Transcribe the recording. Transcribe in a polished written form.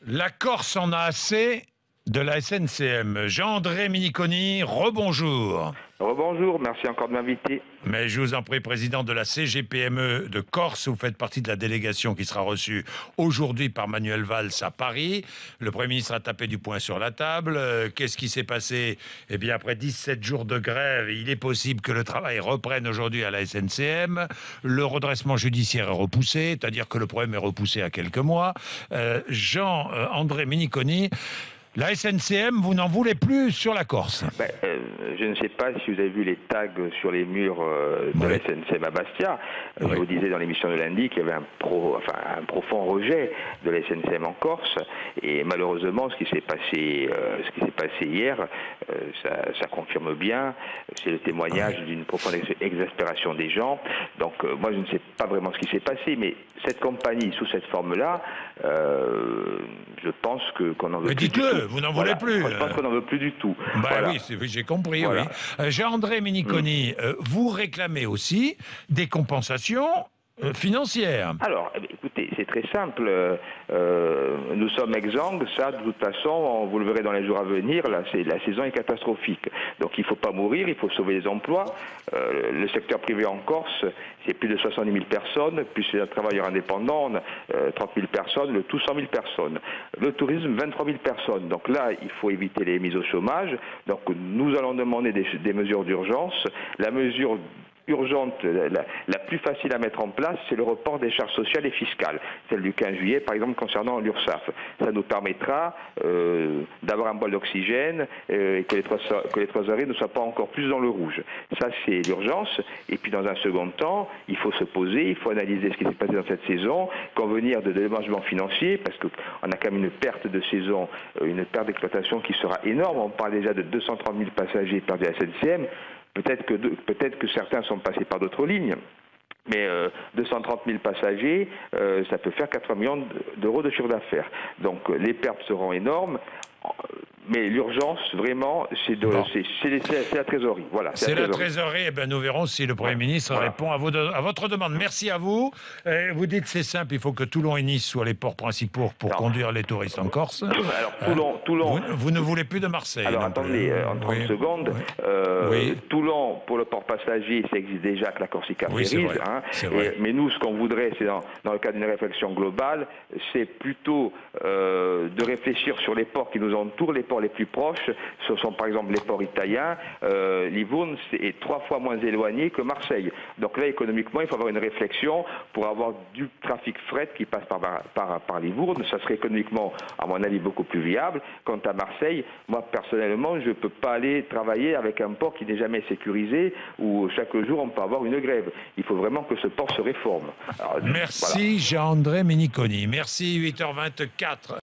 La Corse en a assez de la SNCM. Jean-André Miniconi, rebonjour. Rebonjour, merci encore de m'inviter. Mais je vous en prie, président de la CGPME de Corse, vous faites partie de la délégation qui sera reçue aujourd'hui par Manuel Valls à Paris. Le Premier ministre a tapé du poing sur la table. Qu'est-ce qui s'est passé? Eh bien, après 17 jours de grève, il est possible que le travail reprenne aujourd'hui à la SNCM. Le redressement judiciaire est repoussé, c'est-à-dire que le problème est repoussé à quelques mois. Jean-André Miniconi, la SNCM, vous n'en voulez plus sur la Corse? Je ne sais pas si vous avez vu les tags sur les murs de la SNCM à Bastia. Je vous disais dans l'émission de lundi qu'il y avait un profond rejet de la SNCM en Corse. Et malheureusement, ce qui s'est passé hier, ça confirme bien. C'est le témoignage d'une profonde exaspération des gens. Donc moi, je ne sais pas vraiment ce qui s'est passé, mais cette compagnie sous cette forme-là, je pense qu'on en veut plus. Dites-le, vous n'en voulez plus. Je pense qu'on n'en veut plus du tout. Oui, j'ai compris. Voilà. Oui. Jean-André Miniconi, vous réclamez aussi des compensations financières. Alors, écoutez, c'est très simple. Nous sommes exsangues. Ça, de toute façon, vous le verrez dans les jours à venir, la saison est catastrophique. Donc, il ne faut pas mourir, il faut sauver les emplois. Le secteur privé en Corse, c'est plus de 70 000 personnes, plus les travailleurs indépendants, 30 000 personnes, le tout 100 000 personnes. Le tourisme, 23 000 personnes. Donc là, il faut éviter les mises au chômage. Donc, nous allons demander des mesures d'urgence. La mesure urgente, la plus facile à mettre en place, c'est le report des charges sociales et fiscales, celle du 15 juillet, par exemple, concernant l'URSSAF. Ça nous permettra d'avoir un bol d'oxygène et que les trésoreries ne soient pas encore plus dans le rouge. Ça, c'est l'urgence. Et puis, dans un second temps, il faut se poser, il faut analyser ce qui s'est passé dans cette saison, convenir de dédommagements financiers, parce qu'on a quand même une perte de saison, une perte d'exploitation qui sera énorme. On parle déjà de 230 000 passagers perdus à la SNCM. Peut-être que certains sont passés par d'autres lignes, mais 230 000 passagers, ça peut faire 80 millions d'euros de chiffre d'affaires. Donc les pertes seront énormes. Mais l'urgence, vraiment, c'est la trésorerie. Voilà, c'est la trésorerie. Eh nous verrons si le Premier ministre répond à votre demande. Merci à vous. Vous dites c'est simple, il faut que Toulon et Nice soient les ports principaux pour conduire les touristes en Corse. Alors, Toulon... Vous ne voulez plus de Marseille. Alors, attendez, en 30 secondes. Toulon, pour le port passager, ça existe déjà avec la Corsica Ferries. Mais nous, ce qu'on voudrait, c'est dans le cadre d'une réflexion globale, c'est plutôt de réfléchir sur les ports qui nous entourent, les ports les plus proches. Ce sont par exemple les ports italiens. Livourne est 3 fois moins éloigné que Marseille. Donc là, économiquement, il faut avoir une réflexion pour avoir du trafic fret qui passe par Livourne. Ça serait économiquement, à mon avis, beaucoup plus viable. Quant à Marseille, moi personnellement, je ne peux pas aller travailler avec un port qui n'est jamais sécurisé, où chaque jour on peut avoir une grève. Il faut vraiment que ce port se réforme. Alors, merci Jean-André Miniconi. Merci, 8h24.